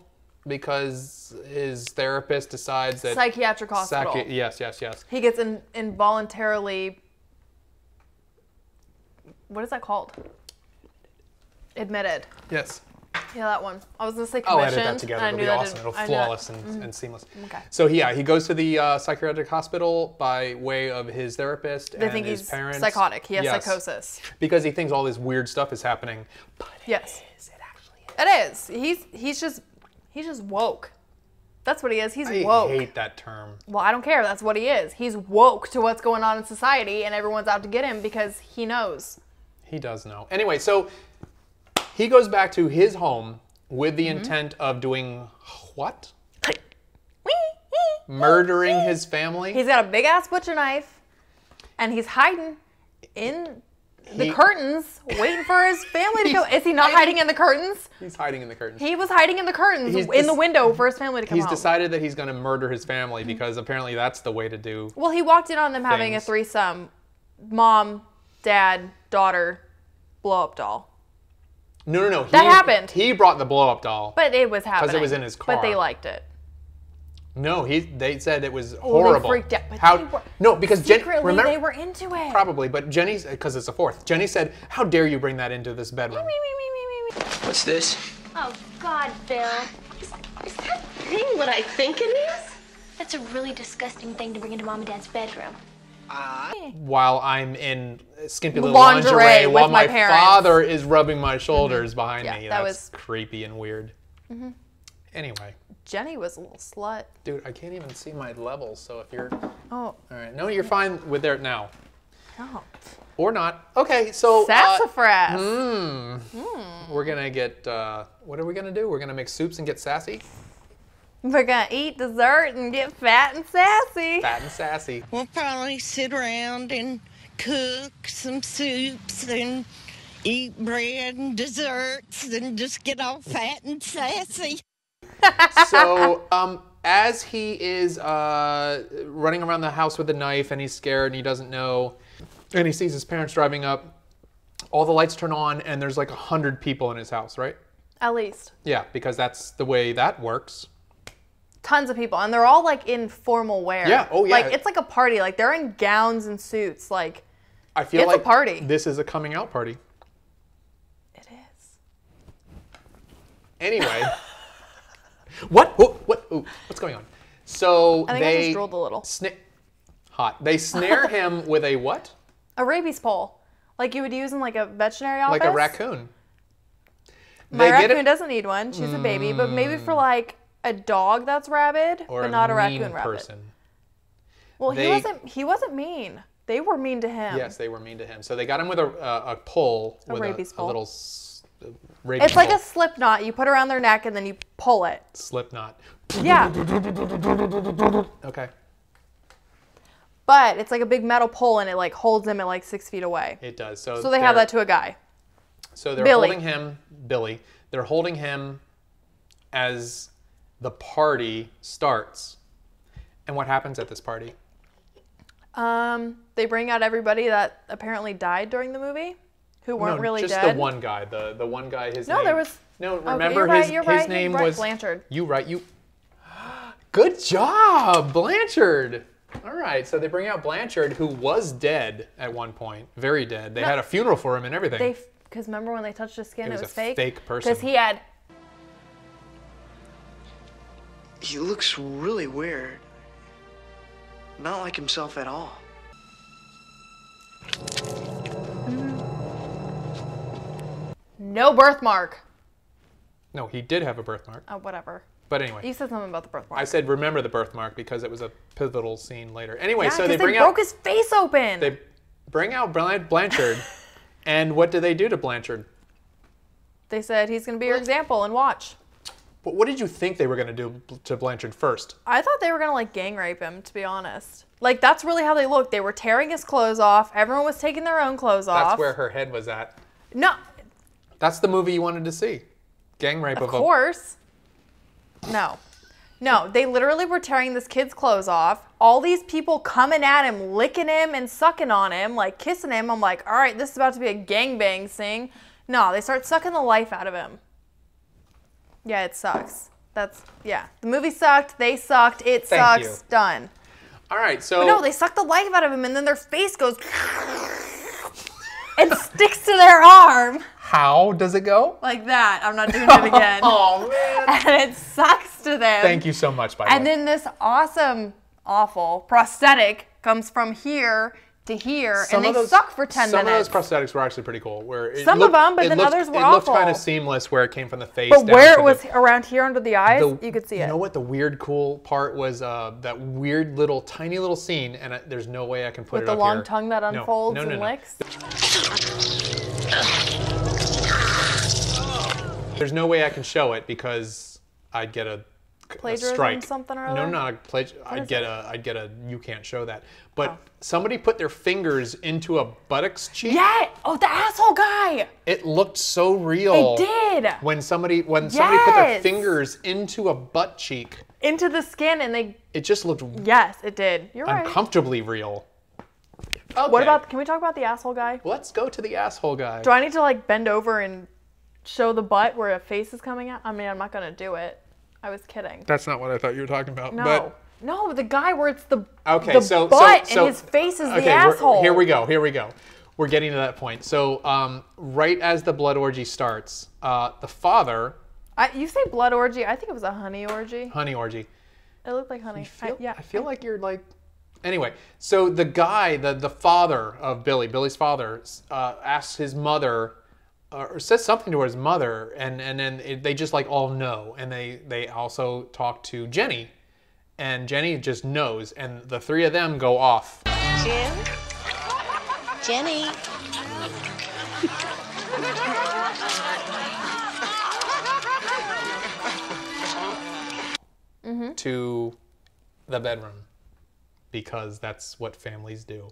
A: because his therapist decides that
B: Psychiatric hospital.
A: Yes.
B: He gets involuntarily. What is that called? Admitted.
A: Yes.
B: Yeah, that one. I was gonna say
A: I'll
B: commissioned.
A: edit that together.
B: and
A: It'll be
B: I knew that
A: awesome.
B: didn't-
A: It'll
B: I knew
A: flawless
B: that-
A: and seamless.
B: Okay.
A: So yeah, he goes to the psychiatric hospital by way of his therapist
B: They
A: and
B: think
A: his
B: he's
A: parents.
B: psychotic. He has
A: Yes.
B: psychosis.
A: Because he thinks all this weird stuff is happening. But
B: Yes.
A: it actually is.
B: It is. He's just woke. That's what he is. He's
A: I
B: woke.
A: hate that term.
B: Well, I don't care. That's what he is. He's woke to what's going on in society, and everyone's out to get him because he knows.
A: He does know. Anyway, so he goes back to his home with the intent of doing what? Murdering his family?
B: He's got a big ass butcher knife, and he's hiding in the
A: He-
B: curtains, waiting for his family to come. Is he not hiding in the curtains?
A: He's hiding in the curtains.
B: He was hiding in the curtains,
A: He's
B: in the
A: des-
B: window for his family to come
A: He's
B: home.
A: decided that he's going to murder his family because apparently that's the way to do.
B: Well, he walked in on them having a
A: Things.
B: threesome: mom, dad, daughter, blow up doll.
A: No.
B: That happened.
A: He brought the blow up doll.
B: But it was happening.
A: was in his
B: But they
A: car.
B: liked it.
A: No, they said it was
B: Oh,
A: horrible.
B: they freaked out. But
A: How?
B: they were,
A: No, because Jenny.
B: secretly
A: Remember,
B: they were into it.
A: probably, but Jenny's because it's a fourth. Jenny said, "How dare you bring that into this bedroom?"
D: What's this?
G: Oh, God, Bill.
H: Is that thing what I think it is?
G: That's a really disgusting thing to bring into Mom and Dad's bedroom.
A: While I'm in skimpy little
B: Lingerie
A: lingerie,
B: with
A: while
B: my
A: my
B: parents.
A: father is rubbing my shoulders behind
B: Yeah,
A: me.
B: that
A: That's
B: was-
A: creepy and weird. Anyway,
B: Jenny was a little slut.
A: dude, I can't even see my levels. So if you're
B: Oh,
A: all right, no, you're fine with there now
B: no.
A: or not. Okay, so
B: Sassafras.
A: we're gonna get. What are we gonna do? We're gonna make soups and get sassy,
B: We're gonna eat dessert and get fat and sassy.
A: fat and sassy.
H: We'll probably sit around and cook some soups and eat bread and desserts and just get all fat and sassy.
A: So, as he is running around the house with a knife and he's scared and he doesn't know, and he sees his parents driving up, all the lights turn on and there's like 100 people in his house, right?
B: At least.
A: Yeah, because that's the way that works.
B: Tons of people. And they're all like in formal wear.
A: Yeah, oh, yeah.
B: Like it's like a party. Like they're in gowns and suits. Like
A: I feel
B: It's a
A: like
B: party.
A: this is a coming out party.
B: it is.
A: Anyway. What? Ooh, what's going on? So
B: I think I just drooled a little.
A: Hot. They snare him with a what?
B: A rabies pole. Like you would use in like a veterinary office?
A: Like a raccoon.
B: My
A: They get
B: raccoon
A: it-
B: doesn't need one. She's a baby. But maybe for like a dog that's rabid,
A: Or
B: but not a
A: mean
B: raccoon rabid.
A: person.
B: Well,
A: They-
B: he wasn't mean. They were mean to him.
A: Yes, they were mean to him. So they got him with a pole. With
B: rabies
A: a
B: pole.
A: little rabies
B: It's like
A: pole.
B: a slip knot. You put around their neck and then you pull it.
A: slip knot.
B: Yeah.
A: Okay.
B: But it's like a big metal pole and it like holds him at like 6 feet away.
A: It does.
B: So they have that to a guy.
A: So they're
B: Billy.
A: holding him, Billy. They're holding him as the party starts. And what happens at this party?
B: They bring out everybody that apparently died during the movie, who weren't really
A: just
B: dead.
A: the one guy. The one guy. His
B: No,
A: name.
B: there was.
A: No,
B: Okay,
A: remember
B: you're
A: his
B: right,
A: name
B: you're right,
A: was
B: Blanchard.
A: You right. You. Good job, Blanchard. All right, so they bring out Blanchard, who was dead at one point, very dead. They had a funeral for him and everything.
B: Because remember when they touched his skin, it was
A: a
B: fake.
A: fake person.
B: Because he had.
C: He looks really weird. Not like himself at all.
B: No birthmark.
A: No, he did have a birthmark.
B: Oh, whatever.
A: But anyway,
B: You said something about the birthmark.
A: I said remember the birthmark because it was a pivotal scene later. Anyway,
B: yeah,
A: so they
B: 'cause
A: bring
B: broke
A: out
B: his face open.
A: they bring out Blanchard, and what do they do to Blanchard?
B: They said he's going to be your example and watch.
A: But what did you think they were going to do to Blanchard first?
B: I thought they were going to like gang rape him, to be honest. Like that's really how they looked. They were tearing his clothes off. Everyone was taking their own clothes off.
A: That's where her head was at.
B: No,
A: That's the movie you wanted to see. Gang rape
B: of
A: of
B: course. No, they literally were tearing this kid's clothes off. All these people coming at him, licking him and sucking on him, like kissing him. I'm like, all right, this is about to be a gangbang scene. No, they start sucking the life out of him. Yeah, it sucks. The movie sucked, they sucked, it
A: Thank
B: sucks,
A: you.
B: done.
A: All right, so
B: But no, they suck the life out of him and then their face goes and sticks to their arm.
A: how does it go?
B: Like that. I'm not doing it again.
A: Oh man!
B: And it sucks to them.
A: Thank you so much, by the
B: And
A: way.
B: then this awful prosthetic comes from here to here, and they suck for 10
A: Some
B: minutes.
A: of those prosthetics were actually pretty cool. Where it
B: Some of
A: looked-
B: them, but
A: it
B: then
A: looked-
B: others were
A: It looked kind
B: awful.
A: of seamless where it came from the face.
B: But
A: down
B: where
A: to
B: it was
A: the,
B: around here under the eyes,
A: the-
B: you could see it.
A: You know what the weird cool part was? That weird little tiny little scene, and there's no way I can put
B: With
A: it
B: the
A: up
B: long
A: here.
B: tongue that
A: No,
B: unfolds
A: no, no,
B: and
A: no.
B: licks.
A: There's no way I can show it because I'd get a
B: Plagiarism
A: strike.
B: something or
A: No,
B: other?
A: not I'd
B: is
A: get a you can't show that. But somebody put their fingers into a buttocks cheek.
B: Yeah! Oh, the asshole guy!
A: It looked so real.
B: It did!
A: When somebody put their
B: Yes!
A: fingers into a butt cheek,
B: Into the skin, and they.
A: it just looked
B: Yes, it did. You're right.
A: uncomfortably real.
B: What
A: Okay.
B: about. Can we talk about the asshole guy?
A: Let's go to the asshole guy.
B: Do I need to, like, bend over and show the butt where a face is coming out? I mean, I'm not gonna do it. I was kidding.
A: That's not what I thought you were talking about.
B: No.
A: But
B: No, the guy where it's the,
A: okay,
B: the
A: so
B: butt
A: so,
B: and his face is the
A: okay,
B: asshole.
A: Here we go. We're getting to that point. So right as the blood orgy starts, the father,
B: You say blood orgy. I think it was a honey orgy.
A: honey orgy.
B: It looked like honey.
A: I feel like you're like. Anyway, so the guy, the father of Billy's father, asks his mother, or says something to his mother, and then they just like all know, and they also talk to Jenny, and Jenny just knows, and the three of them go off.
H: Jim? Jenny?
A: To the bedroom, because that's what families do.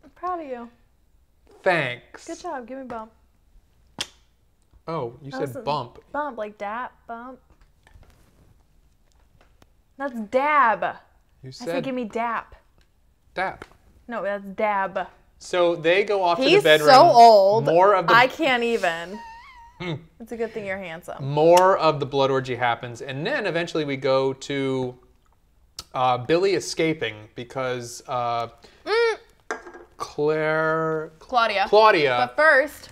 B: I'm proud of you.
A: Thanks.
B: Good job. Give me a bump.
A: Oh, you said
B: Wasn't-
A: bump.
B: Bump, like dap, bump. That's dab.
A: You
B: I
A: said
B: said give me dap.
A: dap.
B: No, that's dab.
A: So they go off to the
B: He's
A: bedroom.
B: so old.
A: More of the
B: I can't even. It's a good thing you're handsome.
A: more of the blood orgy happens, and then eventually we go to Billy escaping because
B: Claudia.
A: Claudia.
B: But first,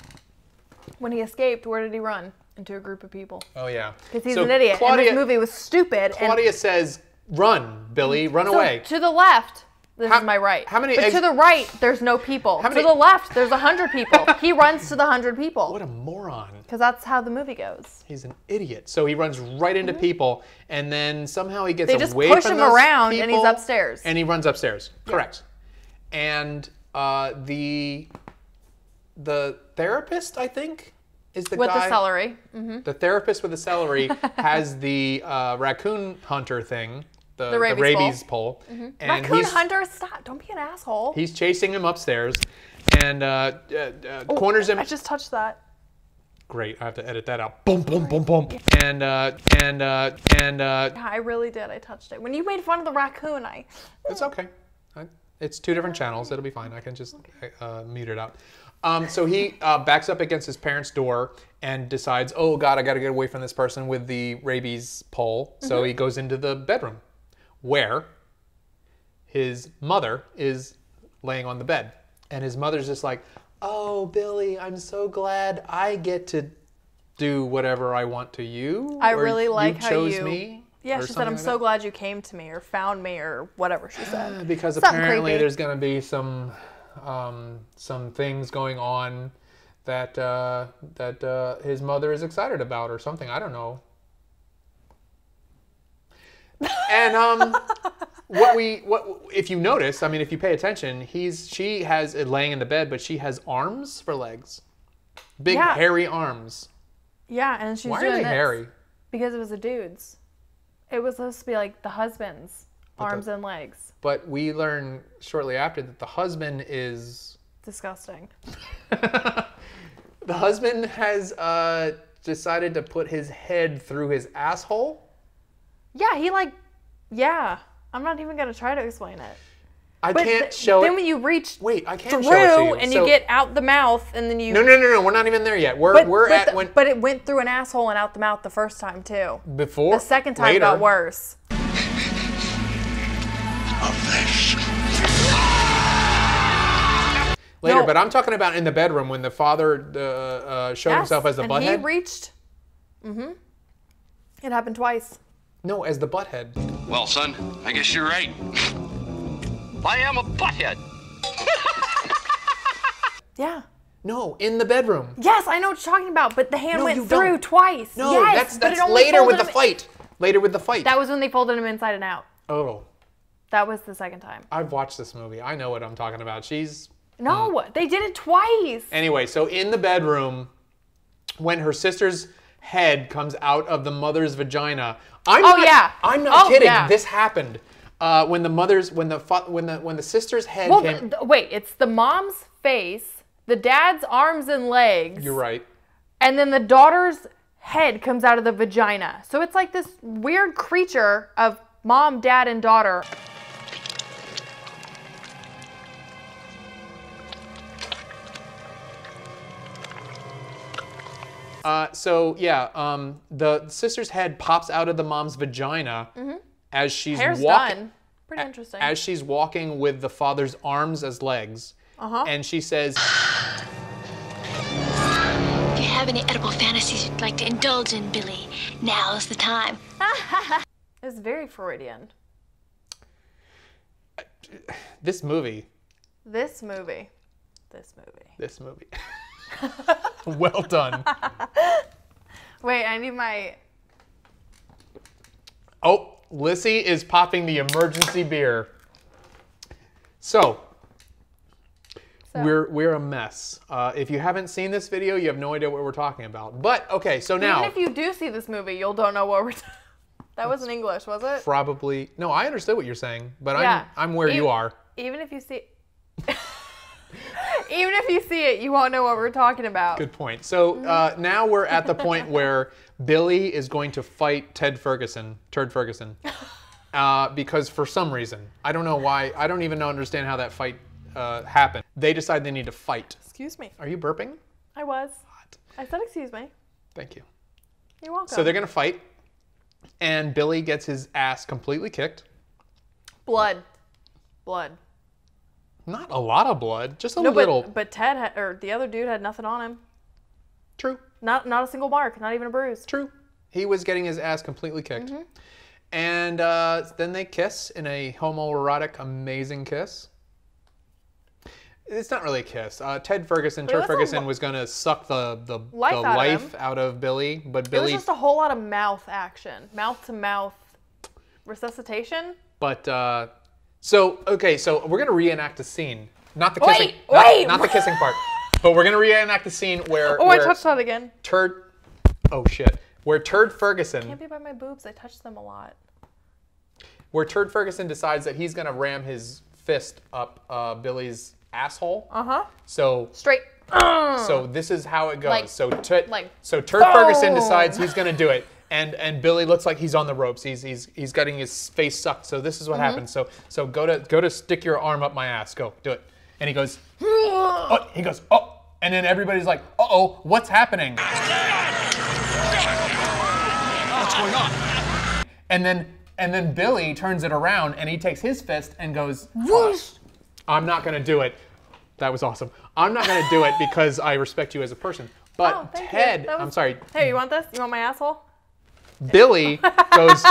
B: when he escaped, where did he run? Into a group of people.
A: Oh yeah,
B: Because he's
A: So
B: an idiot.
A: Claudia,
B: And this movie was stupid.
A: Claudia says, "Run, Billy, run
B: so
A: away."
B: to the left. This is my right.
A: How many
B: but
A: eggs?
B: to the right, there's no people.
A: How many-
B: To the left, there's 100 people. He runs to the 100 people.
A: What a moron.
B: Because that's how the movie goes.
A: He's an idiot. So he runs right into people, and then somehow he gets
B: They just
A: away
B: push
A: from
B: him
A: those
B: around, and he's
A: people,
B: upstairs.
A: And he runs upstairs. Correct. And the therapist, I think, is the
B: With
A: guy.
B: the celery.
A: The therapist with the celery has the raccoon hunter thing, the
B: rabies
A: rabies pole. And
B: Raccoon Hunter, stop. Don't be an asshole.
A: He's chasing him upstairs and corners him.
B: I just touched that.
A: Great, I have to edit that out. Boom, boom, boom, boom. And
B: Yeah, I really did. I touched it. When you made fun of the raccoon,
A: it's okay. It's 2 different channels. It'll be fine. I can just mute it out. So he backs up against his parents' door and decides, oh God, I got to get away from this person with the rabies pole. So he goes into the bedroom where his mother is laying on the bed. And his mother's just like, oh, Billy, I'm so glad I get to do whatever I want to you.
B: I
A: or
B: really like
A: you
B: how
A: chose
B: you...
A: me.
B: Yeah,
A: or
B: she said,
A: something
B: I'm
A: like
B: so
A: that.
B: glad you came to me or found me or whatever she said.
A: Because
B: Something
A: apparently
B: creepy.
A: there's going to be some things going on that his mother is excited about or something. I don't know. And what if you notice? I mean, if you pay attention, she has it laying in the bed, but she has arms for legs, big
B: Yeah.
A: hairy arms.
B: Yeah, and she's
A: Why
B: doing
A: are they
B: this.
A: hairy?
B: Because it was a dude's. It was supposed to be like the husband's arms and legs.
A: But we learn shortly after that the husband is
B: Disgusting.
A: the husband has decided to put his head through his asshole.
B: Yeah, yeah. I'm not even going to try to explain it.
A: I
B: But
A: can't show
B: then
A: it.
B: when you reach
A: Wait, I can't
B: through
A: show it to you.
B: and
A: So-
B: you get out the mouth and then you...
A: No, we're not even there yet. But
B: it went through an asshole and out the mouth the first time too.
A: before
B: The second time
A: later,
B: got worse.
A: Later,
B: No.
A: but I'm talking about in the bedroom when the father showed himself as the
B: and
A: butthead.
B: he reached... It happened twice.
A: No, as the butthead.
D: Well, son, I guess you're right. I am a butthead.
B: Yeah.
A: No, in the bedroom.
B: Yes, I know what you're talking about, but the hand
A: No,
B: went
A: you
B: through
A: don't.
B: twice.
A: No,
B: yes, but it
A: that's
B: only
A: later with
B: folded
A: the
B: him-
A: fight. Later with the fight.
B: That was when they folded him inside and out.
A: Oh,
B: That was the second time.
A: I've watched this movie. I know what I'm talking about.
B: No, they did it twice.
A: Anyway, so in the bedroom, when her sister's head comes out of the mother's vagina, I'm not kidding.
B: Yeah.
A: This happened when the sister's head
B: Well,
A: came.
B: wait, it's the mom's face, the dad's arms and legs,
A: You're right.
B: and then the daughter's head comes out of the vagina. So it's like this weird creature of mom, dad, and daughter.
A: The sister's head pops out of the mom's vagina as she's
B: Hair's
A: walking.
B: done. Pretty interesting.
A: As she's walking with the father's arms as legs, and she says,
G: If you have any edible fantasies you'd like to indulge in, Billy, now's the time.
B: It's very Freudian.
A: "This movie,
B: This movie.
A: well done."
B: Wait, I need my...
A: Oh, Lissy is popping the emergency beer. So we're a mess. If you haven't seen this video, you have no idea what we're talking about. But okay, so now
B: Even if you do see this movie, you'll don't know what we're talking. That wasn't English, was it?
A: probably no, I understood what you're saying, but
B: Yeah.
A: I'm where you are.
B: Even if you see... Even if you see it, you won't know what we're talking about.
A: Good point. So now we're at the point where Billy is going to fight Turd Ferguson, because for some reason, I don't know why, I don't even understand how that fight happened. They decide they need to fight.
B: Excuse me.
A: Are you burping?
B: I was. I said excuse me.
A: Thank you.
B: You're welcome.
A: So they're gonna fight, and Billy gets his ass completely kicked.
B: Blood.
A: Not a lot of blood, just a little.
B: But Ted or the other dude had nothing on him.
A: True.
B: Not a single mark, not even a bruise.
A: True. He was getting his ass completely kicked. And then they kiss in a homoerotic, amazing kiss. It's not really a kiss. Turd Ferguson was going to suck the life out of Billy, but
B: It
A: Billy...
B: was just a whole lot of mouth action. Mouth-to-mouth resuscitation.
A: But, so we're going to reenact a scene. Not the kissing.
B: Wait!
A: Not the kissing part. But we're going to reenact the scene where...
B: I touched that again.
A: Oh, shit. Where Turd Ferguson...
B: Can't be by my boobs. I touched them a lot.
A: Where Turd Ferguson decides that he's going to ram his fist up Billy's asshole.
B: Uh-huh.
A: So...
B: Straight.
A: So this is how it goes.
B: Like-
A: so Turd
B: boom!
A: Ferguson decides he's going to do it. And Billy looks like he's on the ropes. He's getting his face sucked. So this is what happens. So go to stick your arm up my ass. Go do it. And he goes, oh, and then everybody's like, uh-oh, what's happening?
D: What's going on?
A: And then Billy turns it around and he takes his fist and goes, whoosh. I'm not gonna do it. That was awesome. I'm not gonna do it because I respect you as a person. But Ted, I'm sorry.
B: Hey, you want this? You want my asshole?
A: Billy goes,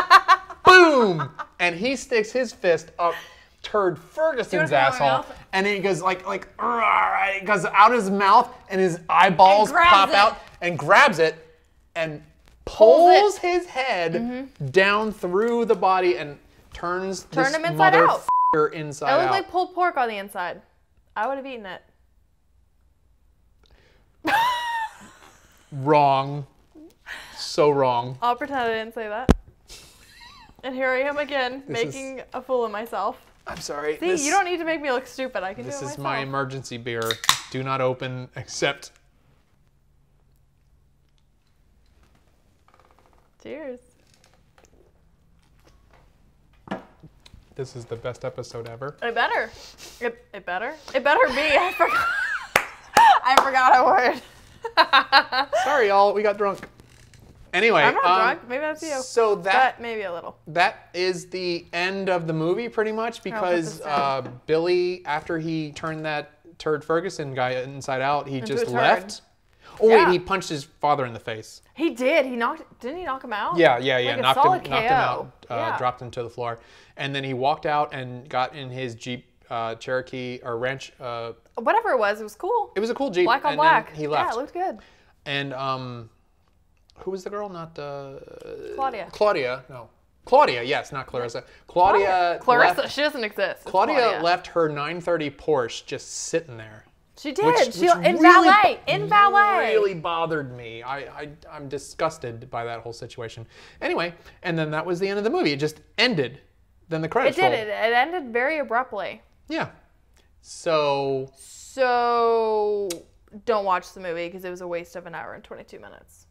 A: boom, and he sticks his fist up Turd Ferguson's asshole, and he goes it goes out his mouth, and his eyeballs pop out, and grabs it, and pulls his head down through the body, and turns this
B: him inside out.
A: Inside
B: It looked
A: out.
B: like pulled pork on the inside. I would have eaten it.
A: Wrong. So wrong.
B: I'll pretend I didn't say that. And here I am again, making a fool of myself.
A: I'm sorry.
B: See, you don't need to make me look stupid. I can do it
A: This
B: myself.
A: is my emergency beer. Do not open except...
B: Cheers.
A: This is the best episode ever.
B: It better. It better. It better be. I forgot. I forgot a word.
A: Sorry, y'all. We got drunk. Anyway.
B: I'm not drunk. Maybe that's you.
A: So
B: But maybe a little.
A: that is the end of the movie, pretty much, because Billy, after he turned that Turd Ferguson guy inside out, he just left. Oh wait, he punched his father in the face.
B: He did. Didn't he knock him out?
A: Yeah.
B: Like
A: Knocked him
B: KO.
A: out. Dropped him to the floor, and then he walked out and got in his Jeep Cherokee or Ranch.
B: Whatever it was cool.
A: It was a cool Jeep.
B: Black on
A: and
B: black.
A: Then he left.
B: Yeah, it looked good.
A: And who was the girl? Not
B: Claudia.
A: Claudia. No. Claudia. Yes, not Clarissa. Claudia.
B: Clarissa.
A: Left,
B: She doesn't exist. It's
A: Claudia left her 930 Porsche just sitting there.
B: She did.
A: Which
B: In valet.
A: Really bothered me. I'm disgusted by that whole situation. Anyway, and then that was the end of the movie. It just ended. Then the credits rolled.
B: It ended very abruptly.
A: Yeah. So
B: don't watch the movie because it was a waste of an hour and 22 minutes.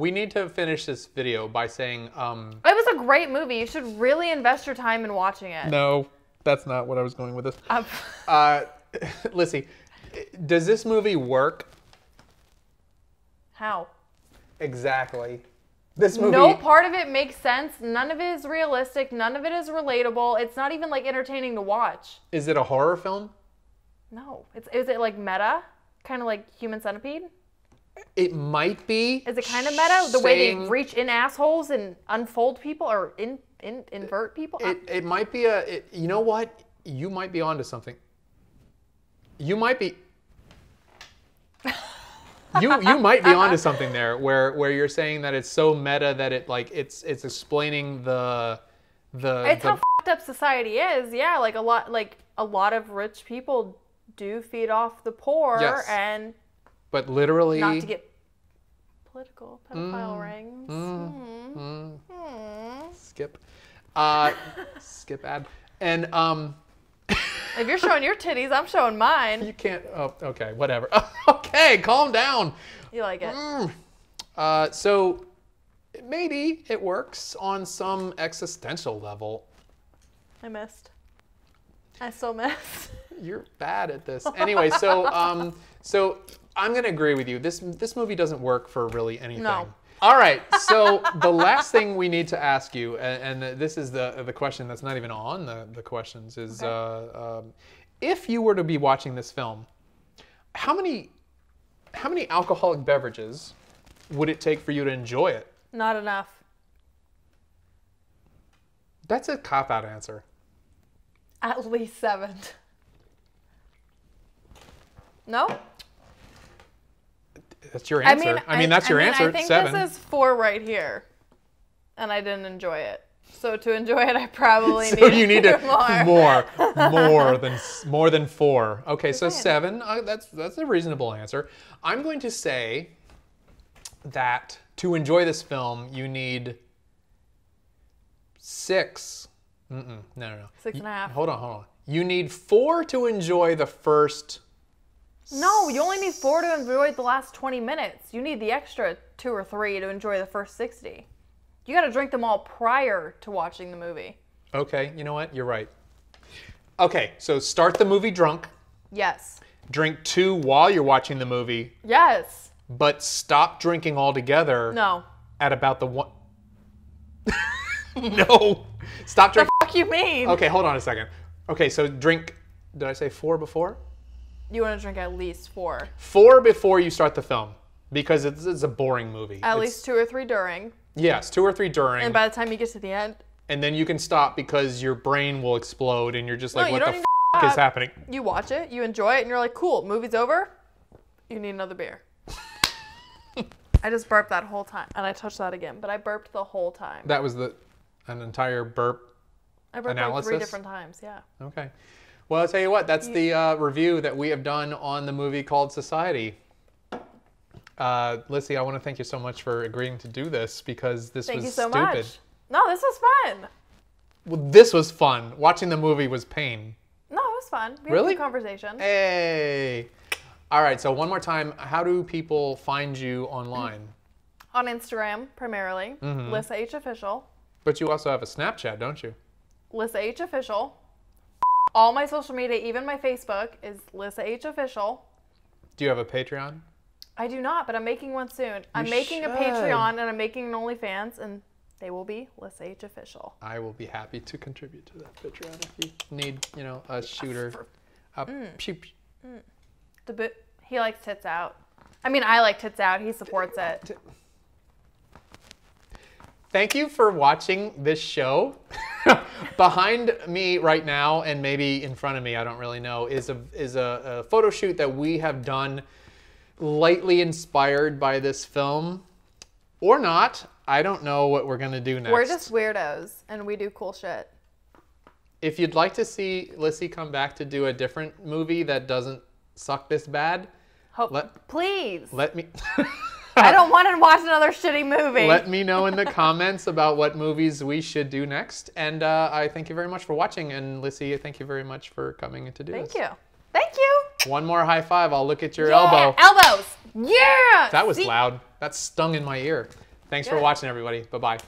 A: we need to finish this video by saying...
B: It was a great movie. You should really invest your time in watching it.
A: No, that's not what I was going with this. Lissy, does this movie work?
B: How?
A: Exactly. This movie...
B: No part of it makes sense. None of it is realistic. None of it is relatable. It's not even like entertaining to watch.
A: Is it a horror film?
B: No. Is it like meta? Kind of like Human Centipede?
A: It might be.
B: Is it kind of meta? The way they reach in assholes and unfold people or invert people?
A: It might be a... you know what? You might be onto something. You might be... you might be onto something there, where you're saying that it's so meta that it's explaining the
B: It's how fucked up society is. Yeah, like a lot of rich people do feed off the poor.
A: Yes.
B: And
A: but literally
B: not to get political, pedophile rings.
A: Skip skip ad. And
B: If you're showing your titties, I'm showing mine.
A: you can't... oh, okay, whatever. Okay, calm down.
B: You like it?
A: So maybe it works on some existential level.
B: I missed. I still missed.
A: You're bad at this. Anyway, so so I'm gonna agree with you. This movie doesn't work for really anything.
B: No.
A: All right. So the last thing we need to ask you, and this is the question that's not even on the questions, is if you were to be watching this film, how many alcoholic beverages would it take for you to enjoy it?
B: Not enough.
A: That's a cop-out answer.
B: At least 7. No?
A: That's your answer. I mean, that's your answer.
B: I think
A: 7.
B: this is 4 right here. And I didn't enjoy it. So to enjoy it, I probably
A: So you need to
B: more.
A: more than 4. Okay, so 7. That's a reasonable answer. I'm going to say that to enjoy this film, you need 6. No.
B: 6.5.
A: Hold on. You need 4 to enjoy the first.
B: No, you only need 4 to enjoy the last 20 minutes. You need the extra 2 or 3 to enjoy the first 60. You got to drink them all prior to watching the movie.
A: Okay, you know what? You're right. Okay, so start the movie drunk.
B: Yes.
A: Drink 2 while you're watching the movie.
B: Yes.
A: But stop drinking altogether.
B: No.
A: At about the 1. No. Stop drinking.
B: What the fuck you mean?
A: Okay, hold on a second. Okay, so drink. Did I say 4 before?
B: You want to drink at least 4.
A: 4 before you start the film, because it's a boring movie.
B: At least 2 or 3 during.
A: Yes, 2 or 3 during.
B: And by the time you get to the end.
A: And then you can stop because your brain will explode and you're just like, what the
B: f***
A: is happening?
B: You watch it, you enjoy it, and you're like, cool, movie's over. You need another beer. I just burped that whole time. And I touched that again, but I burped the whole time.
A: That was an entire burp
B: I burped
A: analysis?
B: like 3 different times, yeah.
A: Okay. Well, I'll tell you what, that's the review that we have done on the movie called Society. Lissy, I want to thank you so much for agreeing to do this because this was stupid.
B: Thank you so much. No, this was fun.
A: Well, this was fun. Watching the movie was pain.
B: No, it was fun. We
A: Really?
B: had a good conversation.
A: Hey. All right, so one more time, how do people find you online?
B: On Instagram, primarily. Lissa H Official.
A: But you also have a Snapchat, don't you?
B: Lissa H Official. All my social media, even my Facebook, is Lissa H Official.
A: Do you have a Patreon?
B: I do not, but I'm making one soon. I'm making a Patreon and I'm making an OnlyFans, and they will be Lissa H Official.
A: I will be happy to contribute to that Patreon if you need, a shooter.
B: He likes tits out. I mean, I like tits out. He supports it.
A: Thank you for watching this show. Behind me right now, and maybe in front of me, I don't really know, is a photo shoot that we have done lightly inspired by this film. Or not. I don't know what we're going to do next.
B: We're just weirdos, and we do cool shit.
A: If you'd like to see Lissy come back to do a different movie that doesn't suck this bad,
B: please.
A: Let me...
B: I don't want to watch another shitty movie.
A: Let me know in the comments about what movies we should do next. And I thank you very much for watching. And Lissy, thank you very much for coming in to do this.
B: Thank you. Thank you.
A: One more high five. I'll look at your elbow.
B: Elbows. Yeah.
A: That was loud. That stung in my ear. Thanks for watching, everybody. Bye-bye.